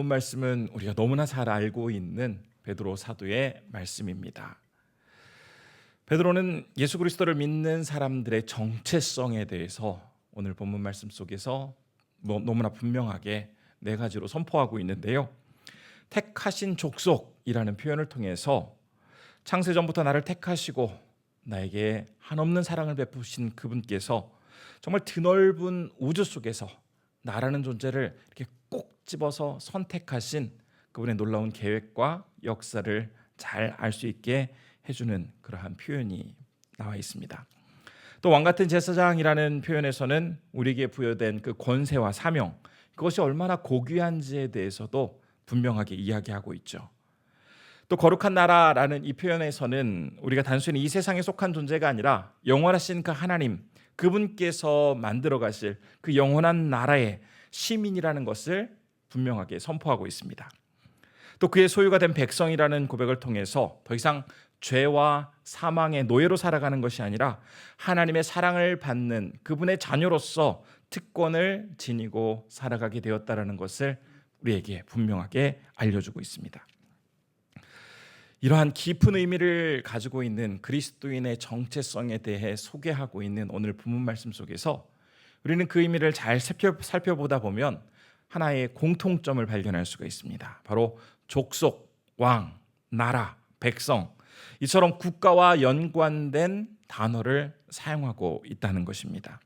본문 말씀은 우리가 너무나 잘 알고 있는 베드로 사도의 말씀입니다. 베드로는 예수 그리스도를 믿는 사람들의 정체성에 대해서 오늘 본문 말씀 속에서 너무나 분명하게 네 가지로 선포하고 있는데요. 택하신 족속이라는 표현을 통해서 창세전부터 나를 택하시고 나에게 한없는 사랑을 베푸신 그분께서 정말 드넓은 우주 속에서 나라는 존재를 이렇게 꼭 집어서 선택하신 그분의 놀라운 계획과 역사를 잘 알 수 있게 해주는 그러한 표현이 나와 있습니다. 또 왕같은 제사장이라는 표현에서는 우리에게 부여된 그 권세와 사명, 그것이 얼마나 고귀한지에 대해서도 분명하게 이야기하고 있죠. 또 거룩한 나라라는 이 표현에서는 우리가 단순히 이 세상에 속한 존재가 아니라 영원하신 그 하나님, 그분께서 만들어 가실 그 영원한 나라의 시민이라는 것을 분명하게 선포하고 있습니다. 또 그의 소유가 된 백성이라는 고백을 통해서 더 이상 죄와 사망의 노예로 살아가는 것이 아니라 하나님의 사랑을 받는 그분의 자녀로서 특권을 지니고 살아가게 되었다라는 것을 우리에게 분명하게 알려주고 있습니다. 이러한 깊은 의미를 가지고 있는 그리스도인의 정체성에 대해 소개하고 있는 오늘 본문 말씀 속에서 우리는 그 의미를 잘 살펴보다 보면 하나의 공통점을 발견할 수가 있습니다. 바로 족속, 왕, 나라, 백성, 이처럼 국가와 연관된 단어를 사용하고 있다는 것입니다.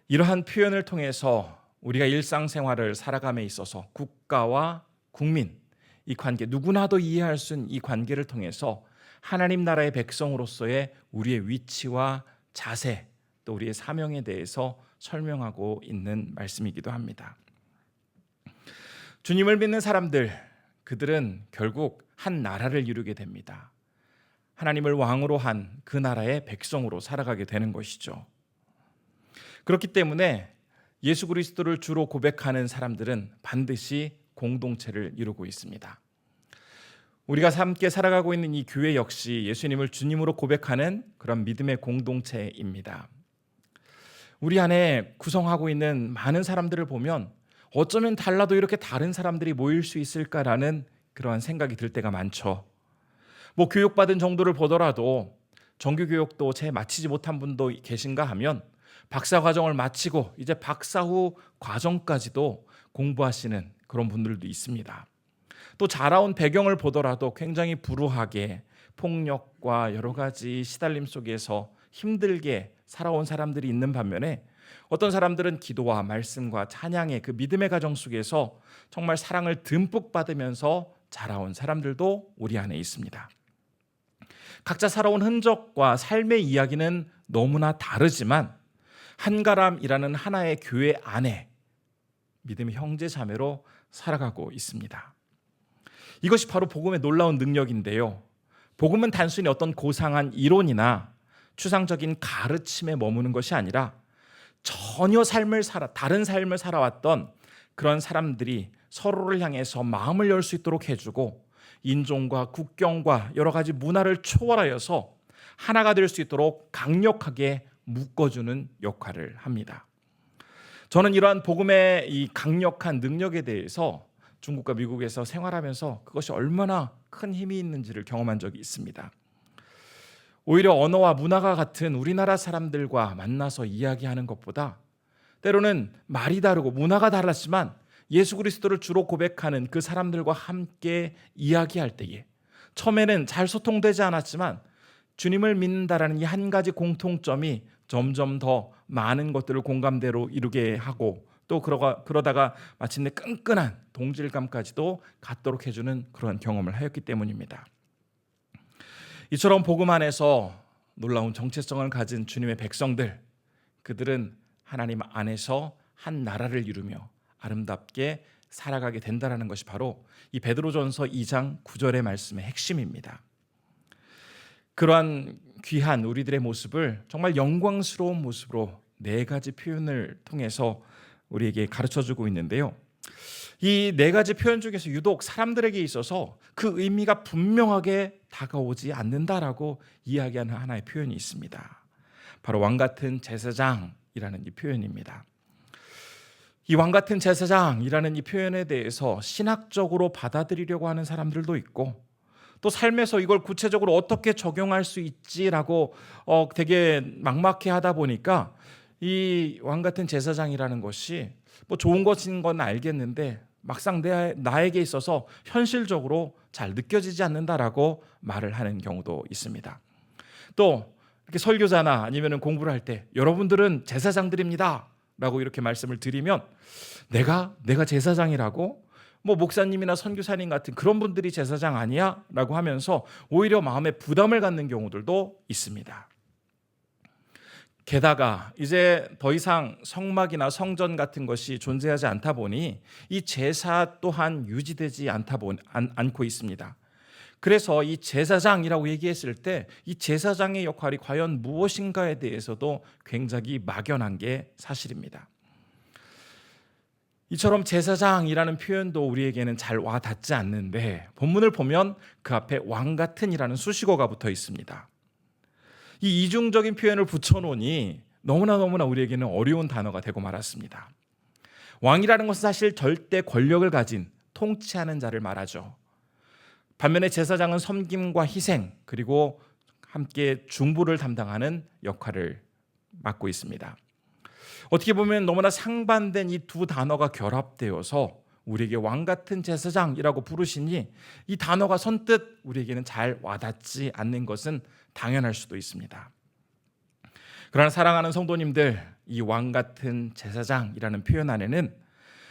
이러한 표현을 통해서 우리가 일상생활을 살아감에 있어서 국가와 국민, 이 관계, 누구나도 이해할 수 있는 이 관계를 통해서 하나님 나라의 백성으로서의 우리의 위치와 자세, 또 우리의 사명에 대해서 설명하고 있는 말씀이기도 합니다. 주님을 믿는 사람들, 그들은 결국 한 나라를 이루게 됩니다. 하나님을 왕으로 한 그 나라의 백성으로 살아가게 되는 것이죠. 그렇기 때문에 예수 그리스도를 주로 고백하는 사람들은 반드시 공동체를 이루고 있습니다. 우리가 함께 살아가고 있는 이 교회 역시 예수님을 주님으로 고백하는 그런 믿음의 공동체입니다. 우리 안에 구성하고 있는 많은 사람들을 보면 어쩌면 달라도 이렇게 다른 사람들이 모일 수 있을까라는 그러한 생각이 들 때가 많죠. 교육받은 정도를 보더라도 정규교육도 채 마치지 못한 분도 계신가 하면 박사 과정을 마치고 이제 박사 후 과정까지도 공부하시는 그런 분들도 있습니다. 또 자라온 배경을 보더라도 굉장히 불우하게 폭력과 여러 가지 시달림 속에서 힘들게 살아온 사람들이 있는 반면에 어떤 사람들은 기도와 말씀과 찬양의 그 믿음의 가정 속에서 정말 사랑을 듬뿍 받으면서 자라온 사람들도 우리 안에 있습니다. 각자 살아온 흔적과 삶의 이야기는 너무나 다르지만 한가람이라는 하나의 교회 안에 믿음의 형제 자매로 살아가고 있습니다. 이것이 바로 복음의 놀라운 능력인데요. 복음은 단순히 어떤 고상한 이론이나 추상적인 가르침에 머무는 것이 아니라 전혀 다른 삶을 살아왔던 그런 사람들이 서로를 향해서 마음을 열 수 있도록 해주고 인종과 국경과 여러 가지 문화를 초월하여서 하나가 될 수 있도록 강력하게 묶어주는 역할을 합니다. 저는 이러한 복음의 이 강력한 능력에 대해서 중국과 미국에서 생활하면서 그것이 얼마나 큰 힘이 있는지를 경험한 적이 있습니다. 오히려 언어와 문화가 같은 우리나라 사람들과 만나서 이야기하는 것보다 때로는 말이 다르고 문화가 달랐지만 예수 그리스도를 주로 고백하는 그 사람들과 함께 이야기할 때에 처음에는 잘 소통되지 않았지만 주님을 믿는다라는 이 한 가지 공통점이 점점 더 많은 것들을 공감대로 이루게 하고 또 그러다가 마침내 끈끈한 동질감까지도 갖도록 해주는 그런 경험을 하였기 때문입니다. 이처럼 복음 안에서 놀라운 정체성을 가진 주님의 백성들, 그들은 하나님 안에서 한 나라를 이루며 아름답게 살아가게 된다는 것이 바로 이 베드로전서 2장 9절의 말씀의 핵심입니다. 그러한 귀한 우리들의 모습을 정말 영광스러운 모습으로 네 가지 표현을 통해서 우리에게 가르쳐주고 있는데요. 이 네 가지 표현 중에서 유독 사람들에게 있어서 그 의미가 분명하게 다가오지 않는다라고 이야기하는 하나의 표현이 있습니다. 바로 왕같은 제사장이라는 이 표현입니다. 이 왕 같은 제사장이라는 이 표현에 대해서 신학적으로 받아들이려고 하는 사람들도 있고, 또 삶에서 이걸 구체적으로 어떻게 적용할 수 있지라고 되게 막막해 하다 보니까 이 왕 같은 제사장이라는 것이 뭐 좋은 것인 건 알겠는데 막상 나에게 있어서 현실적으로 잘 느껴지지 않는다라고 말을 하는 경우도 있습니다. 또 이렇게 설교자나 아니면 공부를 할 때 여러분들은 제사장들입니다 라고 이렇게 말씀을 드리면 내가 제사장이라고? 뭐 목사님이나 선교사님 같은 그런 분들이 제사장 아니야? 라고 하면서 오히려 마음에 부담을 갖는 경우들도 있습니다. 게다가 이제 더 이상 성막이나 성전 같은 것이 존재하지 않다 보니 이 제사 또한 유지되지 않고 있습니다. 그래서 이 제사장이라고 얘기했을 때 이 제사장의 역할이 과연 무엇인가에 대해서도 굉장히 막연한 게 사실입니다. 이처럼 제사장이라는 표현도 우리에게는 잘 와닿지 않는데 본문을 보면 그 앞에 왕 같은이라는 수식어가 붙어 있습니다. 이 이중적인 표현을 붙여놓으니 너무나 우리에게는 어려운 단어가 되고 말았습니다. 왕이라는 것은 사실 절대 권력을 가진 통치하는 자를 말하죠. 반면에 제사장은 섬김과 희생 그리고 함께 중보를 담당하는 역할을 맡고 있습니다. 어떻게 보면 너무나 상반된 이 두 단어가 결합되어서 우리에게 왕 같은 제사장이라고 부르시니 이 단어가 선뜻 우리에게는 잘 와닿지 않는 것은 당연할 수도 있습니다. 그러나 사랑하는 성도님들, 이 왕 같은 제사장이라는 표현 안에는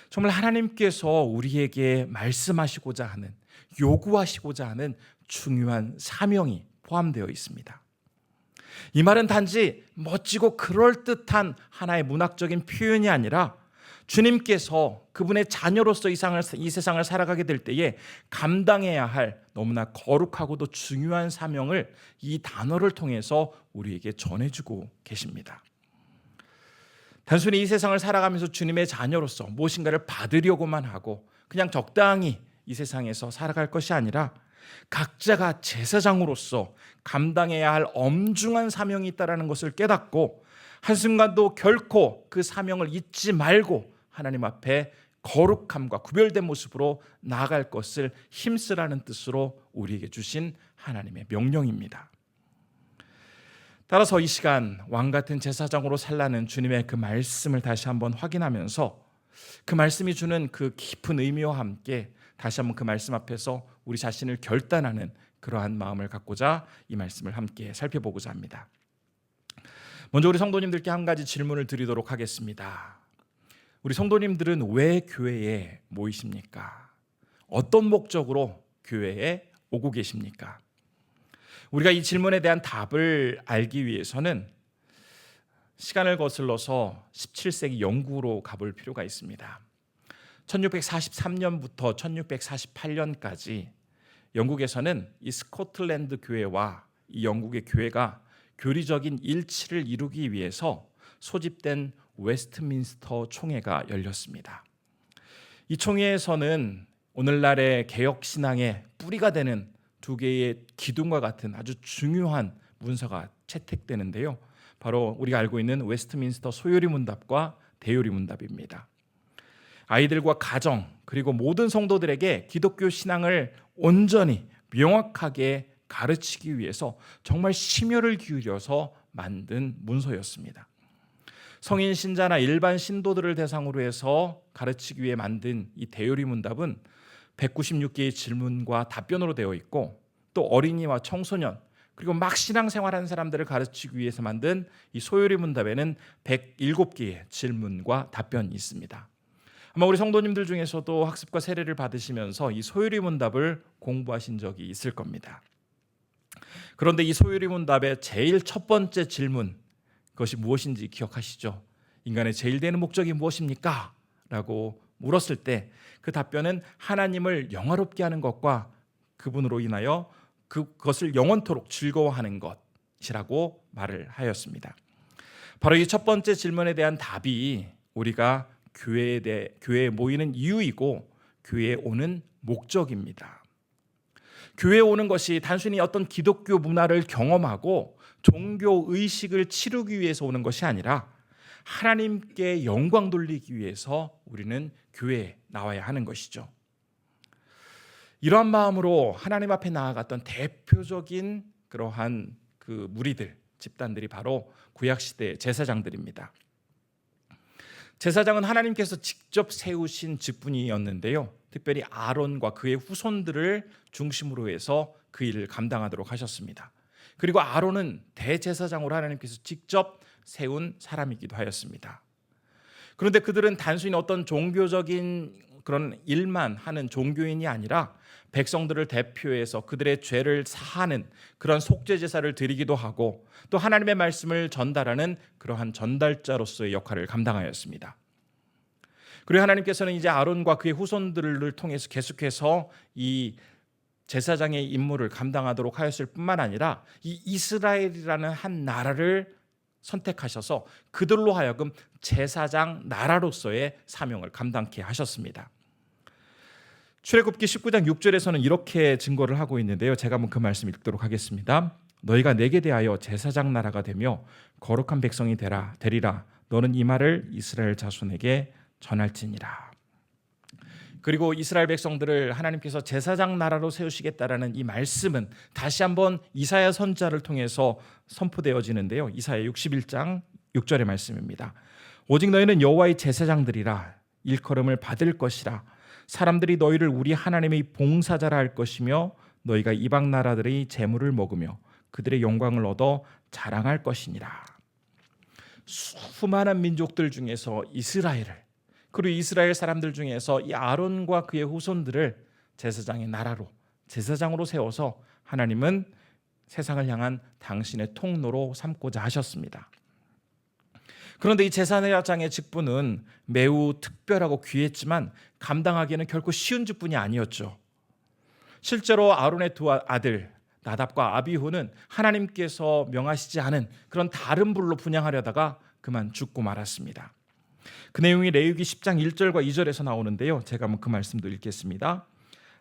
정말 하나님께서 우리에게 말씀하시고자 하는, 요구하시고자 하는 중요한 사명이 포함되어 있습니다. 이 말은 단지 멋지고 그럴듯한 하나의 문학적인 표현이 아니라 주님께서 그분의 자녀로서 이 세상을 살아가게 될 때에 감당해야 할 너무나 거룩하고도 중요한 사명을 이 단어를 통해서 우리에게 전해주고 계십니다. 단순히 이 세상을 살아가면서 주님의 자녀로서 무엇인가를 받으려고만 하고 그냥 적당히 이 세상에서 살아갈 것이 아니라 각자가 제사장으로서 감당해야 할 엄중한 사명이 있다는 것을 깨닫고 한순간도 결코 그 사명을 잊지 말고 하나님 앞에 거룩함과 구별된 모습으로 나아갈 것을 힘쓰라는 뜻으로 우리에게 주신 하나님의 명령입니다. 따라서 이 시간 왕 같은 제사장으로 살라는 주님의 그 말씀을 다시 한번 확인하면서 그 말씀이 주는 그 깊은 의미와 함께 다시 한번 그 말씀 앞에서 우리 자신을 결단하는 그러한 마음을 갖고자 이 말씀을 함께 살펴보고자 합니다. 먼저 우리 성도님들께 한 가지 질문을 드리도록 하겠습니다. 우리 성도님들은 왜 교회에 모이십니까? 어떤 목적으로 교회에 오고 계십니까? 우리가 이 질문에 대한 답을 알기 위해서는 시간을 거슬러서 17세기 영국으로 가볼 필요가 있습니다. 1643년부터 1648년까지 영국에서는 이 스코틀랜드 교회와 이 영국의 교회가 교리적인 일치를 이루기 위해서 소집된 웨스트민스터 총회가 열렸습니다. 이 총회에서는 오늘날의 개혁신앙의 뿌리가 되는 두 개의 기둥과 같은 아주 중요한 문서가 채택되는데요. 바로 우리가 알고 있는 웨스트민스터 소요리 문답과 대요리 문답입니다. 아이들과 가정 그리고 모든 성도들에게 기독교 신앙을 온전히 명확하게 가르치기 위해서 정말 심혈을 기울여서 만든 문서였습니다. 성인 신자나 일반 신도들을 대상으로 해서 가르치기 위해 만든 이 대요리 문답은 196개의 질문과 답변으로 되어 있고 또 어린이와 청소년 그리고 막 신앙생활하는 사람들을 가르치기 위해서 만든 이 소요리 문답에는 107개의 질문과 답변이 있습니다. 아마 우리 성도님들 중에서도 학습과 세례를 받으시면서 이 소요리 문답을 공부하신 적이 있을 겁니다. 그런데 이 소요리 문답의 제일 첫 번째 질문, 그것이 무엇인지 기억하시죠? 인간의 제일 되는 목적이 무엇입니까? 라고 물었을 때 그 답변은 하나님을 영화롭게 하는 것과 그분으로 인하여 그것을 영원토록 즐거워하는 것이라고 말을 하였습니다. 바로 이 첫 번째 질문에 대한 답이 우리가 교회에 모이는 이유이고 교회에 오는 목적입니다. 교회에 오는 것이 단순히 어떤 기독교 문화를 경험하고 종교 의식을 치르기 위해서 오는 것이 아니라 하나님께 영광 돌리기 위해서 우리는 교회에 나와야 하는 것이죠. 이러한 마음으로 하나님 앞에 나아갔던 대표적인 그러한 그 무리들, 집단들이 바로 구약시대의 제사장들입니다. 제사장은 하나님께서 직접 세우신 직분이었는데요, 특별히 아론과 그의 후손들을 중심으로 해서 그 일을 감당하도록 하셨습니다. 그리고 아론은 대제사장으로 하나님께서 직접 세운 사람이기도 하였습니다. 그런데 그들은 단순히 어떤 종교적인 그런 일만 하는 종교인이 아니라 백성들을 대표해서 그들의 죄를 사하는 그런 속죄 제사를 드리기도 하고, 또 하나님의 말씀을 전달하는 그러한 전달자로서의 역할을 감당하였습니다. 그리고 하나님께서는 이제 아론과 그의 후손들을 통해서 계속해서 이 제사장의 임무를 감당하도록 하였을 뿐만 아니라 이 이스라엘이라는 한 나라를 선택하셔서 그들로 하여금 제사장 나라로서의 사명을 감당케 하셨습니다. 출애굽기 19장 6절에서는 이렇게 증거를 하고 있는데요, 제가 한번 그 말씀 읽도록 하겠습니다. 너희가 내게 대하여 제사장 나라가 되며 거룩한 백성이 되리라. 너는 이 말을 이스라엘 자손에게 전할지니라. 그리고 이스라엘 백성들을 하나님께서 제사장 나라로 세우시겠다라는 이 말씀은 다시 한번 이사야 선지자를 통해서 선포되어지는데요, 이사야 61장 6절의 말씀입니다. 오직 너희는 여호와의 제사장들이라. 일컬음을 받을 것이라. 사람들이 너희를 우리 하나님의 봉사자라 할 것이며 너희가 이방 나라들의 재물을 먹으며 그들의 영광을 얻어 자랑할 것이니라. 수많은 민족들 중에서 이스라엘을, 그리고 이스라엘 사람들 중에서 이 아론과 그의 후손들을 제사장의 나라로, 제사장으로 세워서 하나님은 세상을 향한 당신의 통로로 삼고자 하셨습니다. 그런데 이 제사장의 직분은 매우 특별하고 귀했지만 감당하기에는 결코 쉬운 직분이 아니었죠. 실제로 아론의 두 아들 나답과 아비후는 하나님께서 명하시지 않은 그런 다른 불로 분향하려다가 그만 죽고 말았습니다. 그 내용이 레위기 10장 1절과 2절에서 나오는데요, 제가 한번 그 말씀도 읽겠습니다.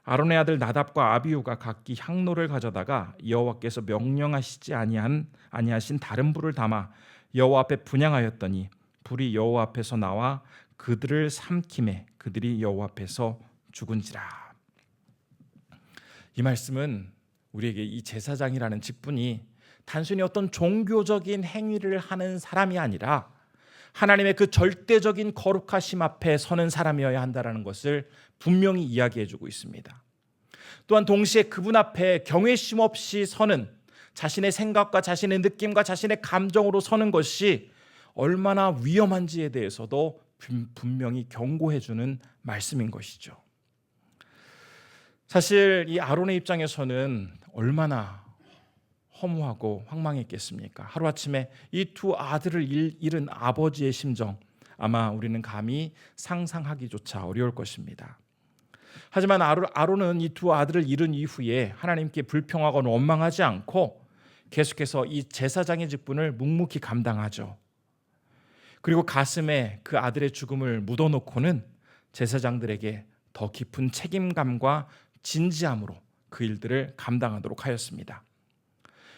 아론의 아들 나답과 아비후가 각기 향로를 가져다가 여호와께서 명령하시지 아니하신 다른 불을 담아 여호와 앞에 분향하였더니 불이 여호와 앞에서 나와 그들을 삼키매 그들이 여호와 앞에서 죽은지라. 이 말씀은 우리에게 이 제사장이라는 직분이 단순히 어떤 종교적인 행위를 하는 사람이 아니라 하나님의 그 절대적인 거룩하심 앞에 서는 사람이어야 한다는 것을 분명히 이야기해주고 있습니다. 또한 동시에 그분 앞에 경외심 없이 서는, 자신의 생각과 자신의 느낌과 자신의 감정으로 서는 것이 얼마나 위험한지에 대해서도 분명히 경고해주는 말씀인 것이죠. 사실 이 아론의 입장에서는 얼마나 허무하고 황망했겠습니까? 하루아침에 이 두 아들을 잃은 아버지의 심정, 아마 우리는 감히 상상하기조차 어려울 것입니다. 하지만 아론은 이 두 아들을 잃은 이후에 하나님께 불평하거나 원망하지 않고 계속해서 이 제사장의 직분을 묵묵히 감당하죠. 그리고 가슴에 그 아들의 죽음을 묻어놓고는 제사장들에게 더 깊은 책임감과 진지함으로 그 일들을 감당하도록 하였습니다.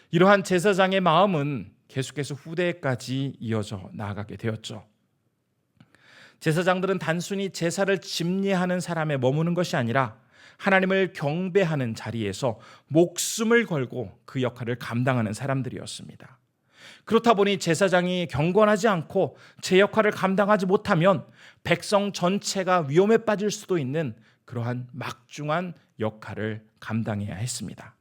이러한 제사장의 마음은 계속해서 후대까지 이어져 나아가게 되었죠. 제사장들은 단순히 제사를 집례하는 사람에 머무는 것이 아니라 하나님을 경배하는 자리에서 목숨을 걸고 그 역할을 감당하는 사람들이었습니다. 그렇다 보니 제사장이 경건하지 않고 제 역할을 감당하지 못하면 백성 전체가 위험에 빠질 수도 있는 그러한 막중한 역할을 감당해야 했습니다.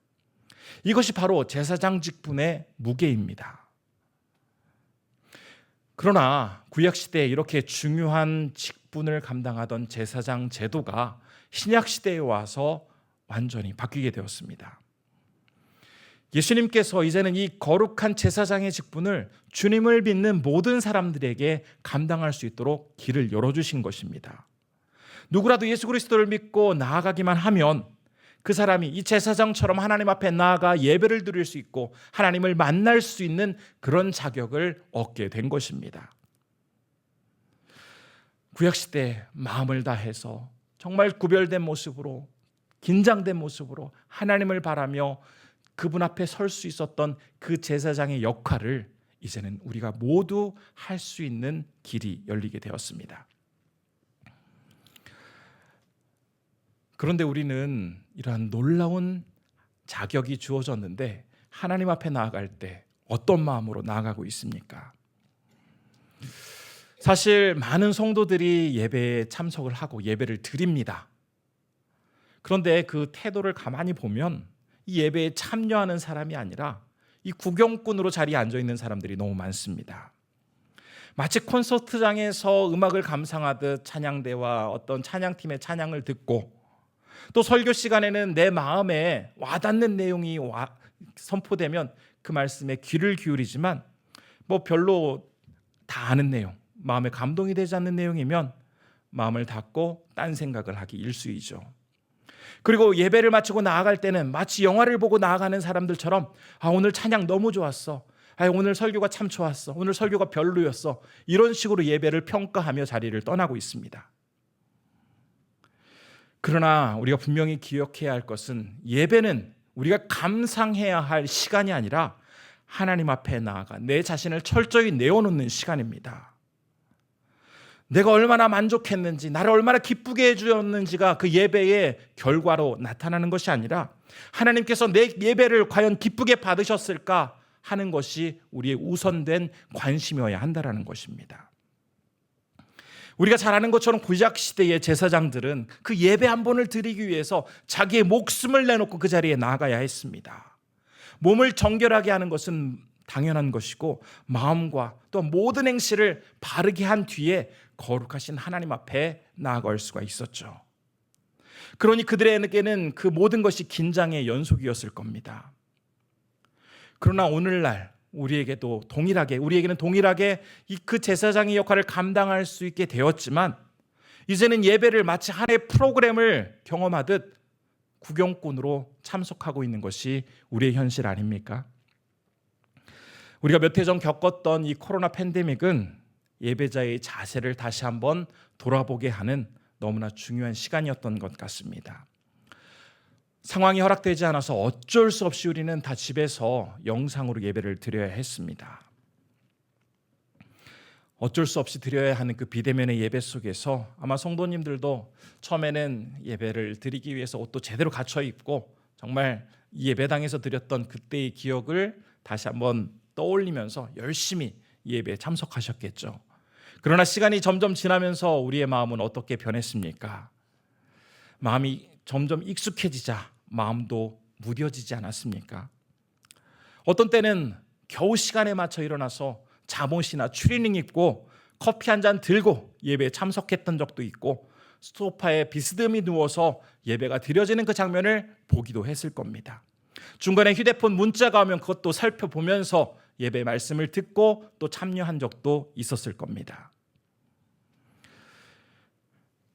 이것이 바로 제사장 직분의 무게입니다. 그러나 구약시대에 이렇게 중요한 직분을 감당하던 제사장 제도가 신약시대에 와서 완전히 바뀌게 되었습니다. 예수님께서 이제는 이 거룩한 제사장의 직분을 주님을 믿는 모든 사람들에게 감당할 수 있도록 길을 열어주신 것입니다. 누구라도 예수 그리스도를 믿고 나아가기만 하면 그 사람이 이 제사장처럼 하나님 앞에 나아가 예배를 드릴 수 있고 하나님을 만날 수 있는 그런 자격을 얻게 된 것입니다. 구약시대 마음을 다해서 정말 구별된 모습으로, 긴장된 모습으로 하나님을 바라며 그분 앞에 설 수 있었던 그 제사장의 역할을 이제는 우리가 모두 할 수 있는 길이 열리게 되었습니다. 그런데 우리는 이러한 놀라운 자격이 주어졌는데 하나님 앞에 나아갈 때 어떤 마음으로 나아가고 있습니까? 사실 많은 성도들이 예배에 참석을 하고 예배를 드립니다. 그런데 그 태도를 가만히 보면 이 예배에 참여하는 사람이 아니라 이 구경꾼으로 자리에 앉아 있는 사람들이 너무 많습니다. 마치 콘서트장에서 음악을 감상하듯 찬양대와 어떤 찬양팀의 찬양을 듣고 또 설교 시간에는 내 마음에 와닿는 내용이 선포되면 그 말씀에 귀를 기울이지만 별로 다 아는 내용, 마음에 감동이 되지 않는 내용이면 마음을 닫고 딴 생각을 하기 일쑤이죠. 그리고 예배를 마치고 나아갈 때는 마치 영화를 보고 나아가는 사람들처럼 오늘 찬양 너무 좋았어. 오늘 설교가 참 좋았어. 오늘 설교가 별로였어. 이런 식으로 예배를 평가하며 자리를 떠나고 있습니다. 그러나 우리가 분명히 기억해야 할 것은 예배는 우리가 감상해야 할 시간이 아니라 하나님 앞에 나아가 내 자신을 철저히 내어놓는 시간입니다. 내가 얼마나 만족했는지, 나를 얼마나 기쁘게 해주었는지가 그 예배의 결과로 나타나는 것이 아니라 하나님께서 내 예배를 과연 기쁘게 받으셨을까 하는 것이 우리의 우선된 관심이어야 한다는 것입니다. 우리가 잘 아는 것처럼 구약 시대의 제사장들은 그 예배 한 번을 드리기 위해서 자기의 목숨을 내놓고 그 자리에 나아가야 했습니다. 몸을 정결하게 하는 것은 당연한 것이고 마음과 또 모든 행실을 바르게 한 뒤에 거룩하신 하나님 앞에 나아갈 수가 있었죠. 그러니 그들에게는 그 모든 것이 긴장의 연속이었을 겁니다. 그러나 오늘날 우리에게는 동일하게 그 제사장의 역할을 감당할 수 있게 되었지만 이제는 예배를 마치 하나의 프로그램을 경험하듯 구경꾼으로 참석하고 있는 것이 우리의 현실 아닙니까? 우리가 몇 해 전 겪었던 이 코로나 팬데믹은 예배자의 자세를 다시 한번 돌아보게 하는 너무나 중요한 시간이었던 것 같습니다. 상황이 허락되지 않아서 어쩔 수 없이 우리는 다 집에서 영상으로 예배를 드려야 했습니다. 어쩔 수 없이 드려야 하는 그 비대면의 예배 속에서 아마 성도님들도 처음에는 예배를 드리기 위해서 옷도 제대로 갖춰 입고 정말 예배당에서 드렸던 그때의 기억을 다시 한번 떠올리면서 열심히 예배에 참석하셨겠죠. 그러나 시간이 점점 지나면서 우리의 마음은 어떻게 변했습니까? 마음이 점점 익숙해지자 마음도 무뎌지지 않았습니까? 어떤 때는 겨우 시간에 맞춰 일어나서 잠옷이나 추리닝 입고 커피 한 잔 들고 예배에 참석했던 적도 있고 소파에 비스듬히 누워서 예배가 드려지는 그 장면을 보기도 했을 겁니다. 중간에 휴대폰 문자가 오면 그것도 살펴보면서 예배 말씀을 듣고 또 참여한 적도 있었을 겁니다.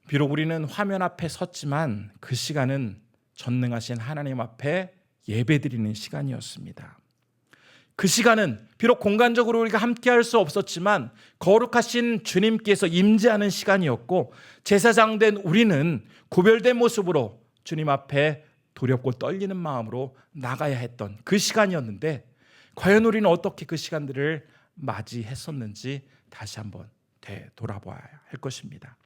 비록 우리는 화면 앞에 섰지만 그 시간은 전능하신 하나님 앞에 예배드리는 시간이었습니다. 그 시간은 비록 공간적으로 우리가 함께할 수 없었지만 거룩하신 주님께서 임재하는 시간이었고 제사장 된 우리는 구별된 모습으로 주님 앞에 두렵고 떨리는 마음으로 나가야 했던 그 시간이었는데 과연 우리는 어떻게 그 시간들을 맞이했었는지 다시 한번 되돌아봐야 할 것입니다.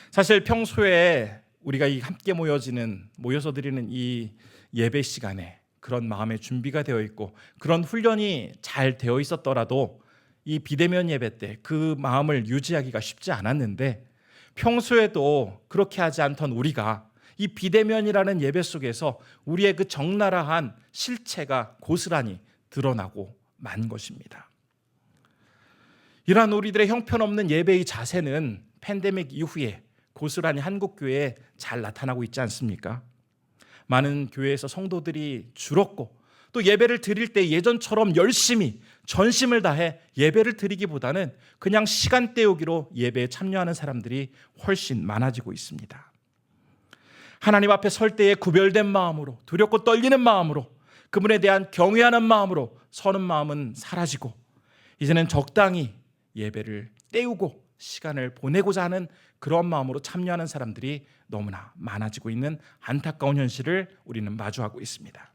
사실 평소에 우리가 함께 모여서 드리는 이 예배 시간에 그런 마음의 준비가 되어 있고 그런 훈련이 잘 되어 있었더라도 이 비대면 예배 때 그 마음을 유지하기가 쉽지 않았는데 평소에도 그렇게 하지 않던 우리가 이 비대면이라는 예배 속에서 우리의 그 적나라한 실체가 고스란히 드러나고 만 것입니다. 이러한 우리들의 형편없는 예배의 자세는 팬데믹 이후에 고스란히 한국교회에 잘 나타나고 있지 않습니까? 많은 교회에서 성도들이 줄었고 또 예배를 드릴 때 예전처럼 열심히 전심을 다해 예배를 드리기보다는 그냥 시간 때우기로 예배에 참여하는 사람들이 훨씬 많아지고 있습니다. 하나님 앞에 설 때에 구별된 마음으로 두렵고 떨리는 마음으로 그분에 대한 경외하는 마음으로 서는 마음은 사라지고 이제는 적당히 예배를 때우고 시간을 보내고자 하는 그런 마음으로 참여하는 사람들이 너무나 많아지고 있는 안타까운 현실을 우리는 마주하고 있습니다.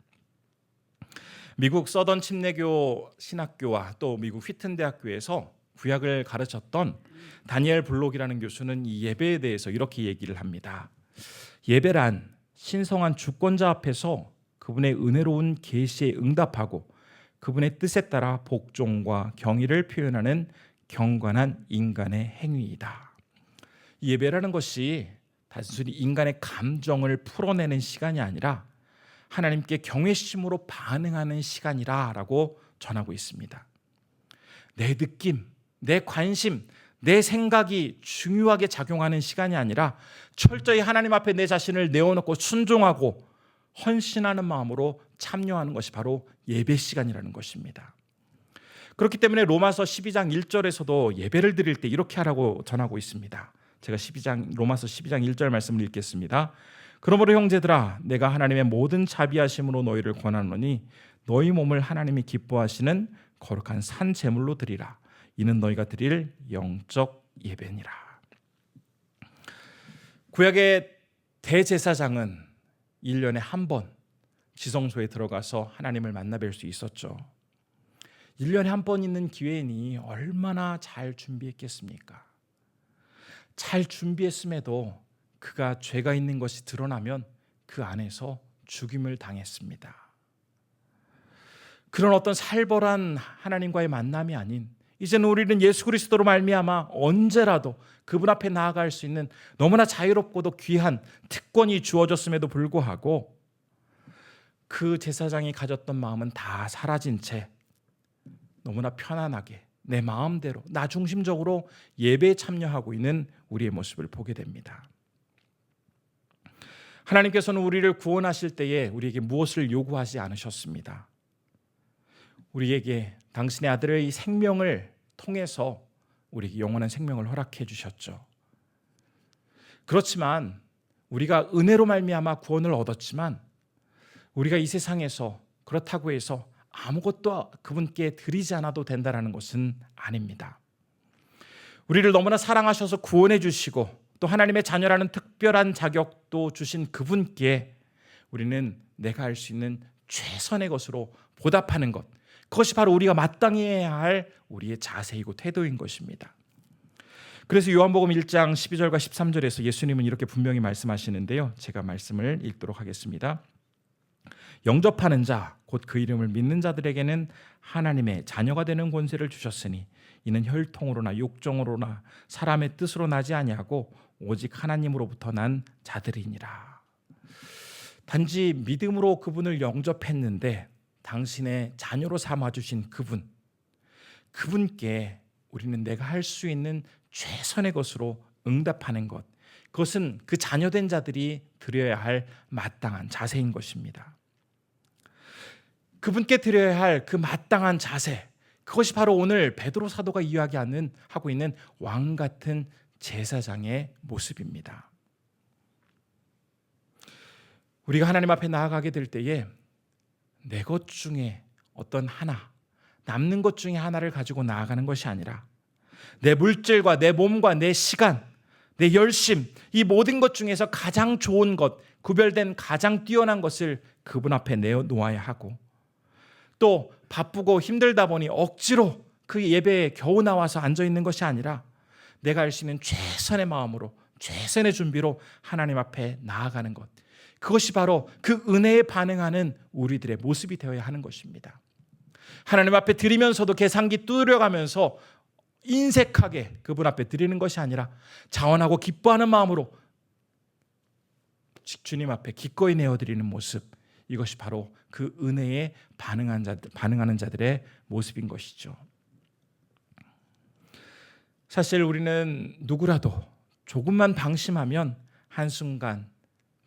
미국 서던 침례교 신학교와 또 미국 휘튼 대학교에서 구약을 가르쳤던 다니엘 블록이라는 교수는 이 예배에 대해서 이렇게 얘기를 합니다. 예배란 신성한 주권자 앞에서 그분의 은혜로운 계시에 응답하고 그분의 뜻에 따라 복종과 경의를 표현하는 경건한 인간의 행위이다. 이 예배라는 것이 단순히 인간의 감정을 풀어내는 시간이 아니라 하나님께 경외심으로 반응하는 시간이라고 전하고 있습니다. 내 느낌, 내 관심, 내 생각이 중요하게 작용하는 시간이 아니라 철저히 하나님 앞에 내 자신을 내어놓고 순종하고 헌신하는 마음으로 참여하는 것이 바로 예배 시간이라는 것입니다. 그렇기 때문에 로마서 12장 1절에서도 예배를 드릴 때 이렇게 하라고 전하고 있습니다. 제가 로마서 12장 1절 말씀을 읽겠습니다. 그러므로 형제들아, 내가 하나님의 모든 자비하심으로 너희를 권하노니 너희 몸을 하나님이 기뻐하시는 거룩한 산 제물로 드리라. 이는 너희가 드릴 영적 예배니라. 구약의 대제사장은 1년에 한 번 지성소에 들어가서 하나님을 만나 뵐 수 있었죠. 1년에 한 번 있는 기회니 얼마나 잘 준비했겠습니까? 잘 준비했음에도 그가 죄가 있는 것이 드러나면 그 안에서 죽임을 당했습니다. 그런 어떤 살벌한 하나님과의 만남이 아닌 이제는 우리는 예수 그리스도로 말미암아 언제라도 그분 앞에 나아갈 수 있는 너무나 자유롭고도 귀한 특권이 주어졌음에도 불구하고 그 제사장이 가졌던 마음은 다 사라진 채 너무나 편안하게 내 마음대로 나 중심적으로 예배에 참여하고 있는 우리의 모습을 보게 됩니다. 하나님께서는 우리를 구원하실 때에 우리에게 무엇을 요구하지 않으셨습니다. 우리에게 당신의 아들의 생명을 통해서 우리에게 영원한 생명을 허락해 주셨죠. 그렇지만 우리가 은혜로 말미암아 구원을 얻었지만 우리가 이 세상에서 그렇다고 해서 아무것도 그분께 드리지 않아도 된다는 것은 아닙니다. 우리를 너무나 사랑하셔서 구원해 주시고 또 하나님의 자녀라는 특별한 자격도 주신 그분께 우리는 내가 할 수 있는 최선의 것으로 보답하는 것, 그것이 바로 우리가 마땅히 해야 할 우리의 자세이고 태도인 것입니다. 그래서 요한복음 1장 12절과 13절에서 예수님은 이렇게 분명히 말씀하시는데요. 제가 말씀을 읽도록 하겠습니다. 영접하는 자, 곧 그 이름을 믿는 자들에게는 하나님의 자녀가 되는 권세를 주셨으니 이는 혈통으로나 육정으로나 사람의 뜻으로 나지 아니하고 오직 하나님으로부터 난 자들이니라. 단지 믿음으로 그분을 영접했는데 당신의 자녀로 삼아주신 그분께 우리는 내가 할 수 있는 최선의 것으로 응답하는 것, 그것은 그 자녀된 자들이 드려야 할 마땅한 자세인 것입니다. 그분께 드려야 할 그 마땅한 자세, 그것이 바로 오늘 베드로 사도가 이야기하고 있는 왕 같은 제사장의 모습입니다. 우리가 하나님 앞에 나아가게 될 때에 내 것 중에 어떤 하나, 남는 것 중에 하나를 가지고 나아가는 것이 아니라 내 물질과 내 몸과 내 시간, 내 열심, 이 모든 것 중에서 가장 좋은 것, 구별된 가장 뛰어난 것을 그분 앞에 내어놓아야 하고, 또 바쁘고 힘들다 보니 억지로 그 예배에 겨우 나와서 앉아있는 것이 아니라 내가 할 수 있는 최선의 마음으로, 최선의 준비로 하나님 앞에 나아가는 것, 그것이 바로 그 은혜에 반응하는 우리들의 모습이 되어야 하는 것입니다. 하나님 앞에 드리면서도 계산기 두드려가면서 인색하게 그분 앞에 드리는 것이 아니라 자원하고 기뻐하는 마음으로 주님 앞에 기꺼이 내어드리는 모습, 이것이 바로 그 은혜에 반응하는 자들의 모습인 것이죠. 사실 우리는 누구라도 조금만 방심하면 한순간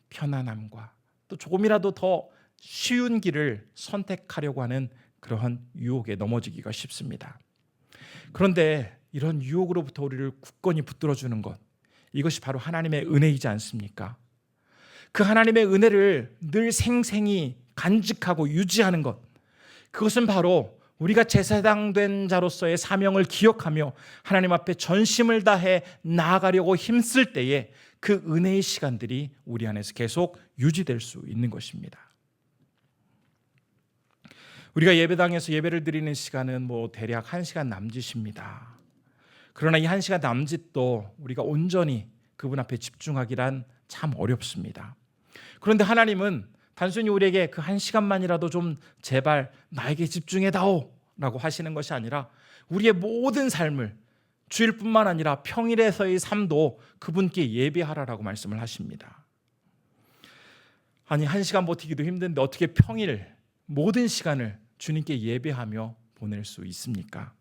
편안함과 또 조금이라도 더 쉬운 길을 선택하려고 하는 그러한 유혹에 넘어지기가 쉽습니다. 그런데 이런 유혹으로부터 우리를 굳건히 붙들어주는 것, 이것이 바로 하나님의 은혜이지 않습니까? 그 하나님의 은혜를 늘 생생히 간직하고 유지하는 것, 그것은 바로 우리가 제사장 된 자로서의 사명을 기억하며 하나님 앞에 전심을 다해 나아가려고 힘쓸 때에 그 은혜의 시간들이 우리 안에서 계속 유지될 수 있는 것입니다. 우리가 예배당에서 예배를 드리는 시간은 대략 1시간 남짓입니다. 그러나 이 1시간 남짓도 우리가 온전히 그분 앞에 집중하기란 참 어렵습니다. 그런데 하나님은 단순히 우리에게 그 1시간만이라도 좀 제발 나에게 집중해다오 라고 하시는 것이 아니라 우리의 모든 삶을, 주일뿐만 아니라 평일에서의 삶도 그분께 예배하라라고 말씀을 하십니다. 아니, 1시간 버티기도 힘든데 어떻게 평일 모든 시간을 주님께 예배하며 보낼 수 있습니까?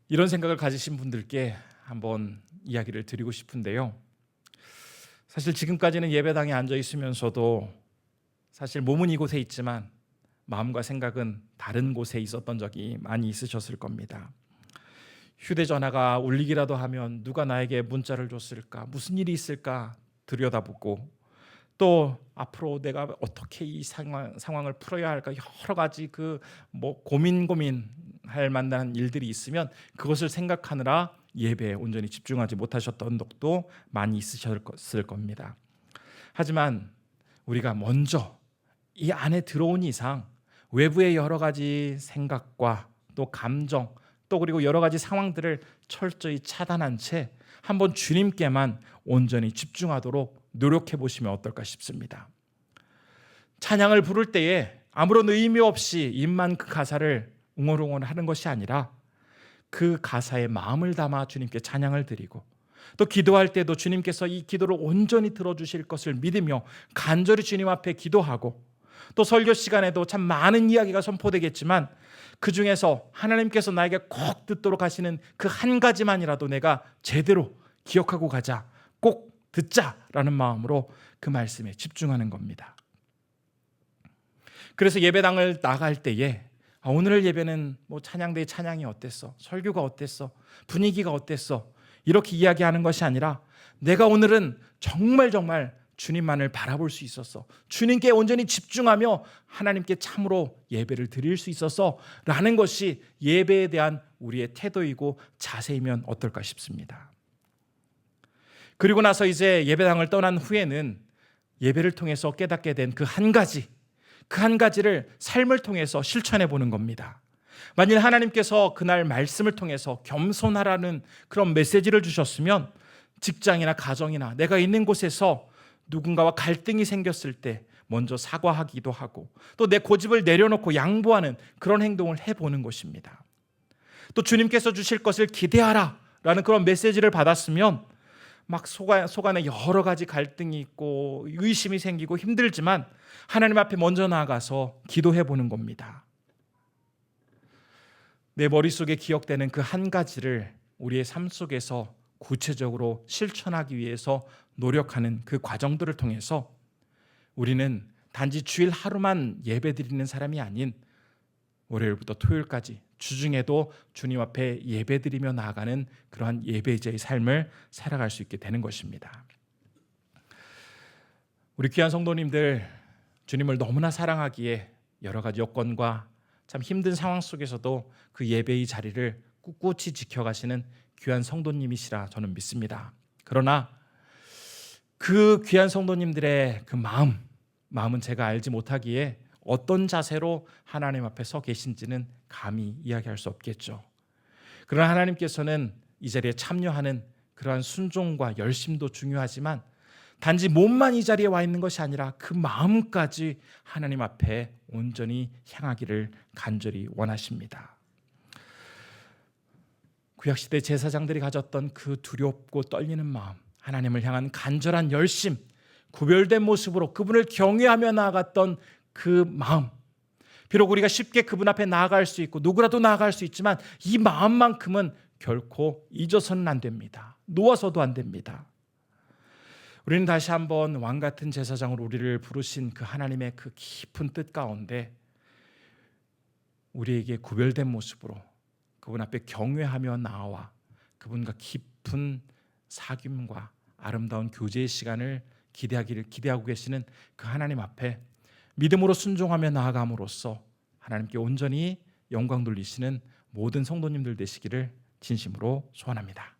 이런 생각을 가지신 분들께 한번 이야기를 드리고 싶은데요. 사실 지금까지는 예배당에 앉아 있으면서도 사실 몸은 이곳에 있지만 마음과 생각은 다른 곳에 있었던 적이 많이 있으셨을 겁니다. 휴대전화가 울리기라도 하면 누가 나에게 문자를 줬을까, 무슨 일이 있을까 들여다보고, 또 앞으로 내가 어떻게 이 상황을 풀어야 할까, 여러 가지 고민할 만한 일들이 있으면 그것을 생각하느라 예배에 온전히 집중하지 못하셨던 적도 많이 있으셨을 겁니다. 하지만 우리가 먼저 이 안에 들어온 이상 외부의 여러 가지 생각과 또 감정, 또 그리고 여러 가지 상황들을 철저히 차단한 채 한번 주님께만 온전히 집중하도록 노력해 보시면 어떨까 싶습니다. 찬양을 부를 때에 아무런 의미 없이 입만 그 가사를 웅얼웅얼 하는 것이 아니라 그 가사에 마음을 담아 주님께 찬양을 드리고, 또 기도할 때도 주님께서 이 기도를 온전히 들어주실 것을 믿으며 간절히 주님 앞에 기도하고, 또 설교 시간에도 참 많은 이야기가 선포되겠지만 그 중에서 하나님께서 나에게 꼭 듣도록 하시는 그 한 가지만이라도 내가 제대로 기억하고 가자, 꼭 듣자라는 마음으로 그 말씀에 집중하는 겁니다. 그래서 예배당을 나갈 때에 오늘 예배는 찬양대의 찬양이 어땠어? 설교가 어땠어? 분위기가 어땠어? 이렇게 이야기하는 것이 아니라 내가 오늘은 정말 주님만을 바라볼 수 있었어, 주님께 온전히 집중하며 하나님께 참으로 예배를 드릴 수 있었어 라는 것이 예배에 대한 우리의 태도이고 자세이면 어떨까 싶습니다. 그리고 나서 이제 예배당을 떠난 후에는 예배를 통해서 깨닫게 된 그 한 가지를 삶을 통해서 실천해 보는 겁니다. 만일 하나님께서 그날 말씀을 통해서 겸손하라는 그런 메시지를 주셨으면 직장이나 가정이나 내가 있는 곳에서 누군가와 갈등이 생겼을 때 먼저 사과하기도 하고, 또 내 고집을 내려놓고 양보하는 그런 행동을 해보는 것입니다. 또 주님께서 주실 것을 기대하라 라는 그런 메시지를 받았으면 막 속안에 여러 가지 갈등이 있고 의심이 생기고 힘들지만 하나님 앞에 먼저 나아가서 기도해 보는 겁니다. 내 머릿속에 기억되는 그 한 가지를 우리의 삶 속에서 구체적으로 실천하기 위해서 노력하는 그 과정들을 통해서 우리는 단지 주일 하루만 예배드리는 사람이 아닌 월요일부터 토요일까지 주중에도 주님 앞에 예배드리며 나아가는 그러한 예배자의 삶을 살아갈 수 있게 되는 것입니다. 우리 귀한 성도님들, 주님을 너무나 사랑하기에 여러 가지 여건과 참 힘든 상황 속에서도 그 예배의 자리를 꿋꿋이 지켜가시는 귀한 성도님이시라 저는 믿습니다. 그러나 그 귀한 성도님들의 그 마음은 제가 알지 못하기에 어떤 자세로 하나님 앞에 서 계신지는 감히 이야기할 수 없겠죠. 그러나 하나님께서는 이 자리에 참여하는 그러한 순종과 열심도 중요하지만 단지 몸만 이 자리에 와 있는 것이 아니라 그 마음까지 하나님 앞에 온전히 향하기를 간절히 원하십니다. 구약시대 제사장들이 가졌던 그 두렵고 떨리는 마음, 하나님을 향한 간절한 열심, 구별된 모습으로 그분을 경외하며 나아갔던 그 마음, 비록 우리가 쉽게 그분 앞에 나아갈 수 있고 누구라도 나아갈 수 있지만 이 마음만큼은 결코 잊어서는 안 됩니다. 놓아서도 안 됩니다. 우리는 다시 한번 왕같은 제사장으로 우리를 부르신 그 하나님의 그 깊은 뜻 가운데 우리에게 구별된 모습으로 그분 앞에 경외하며 나와 그분과 깊은 사귐과 아름다운 교제의 시간을 기대하고 계시는 그 하나님 앞에 믿음으로 순종하며 나아감으로써 하나님께 온전히 영광 돌리시는 모든 성도님들 되시기를 진심으로 소원합니다.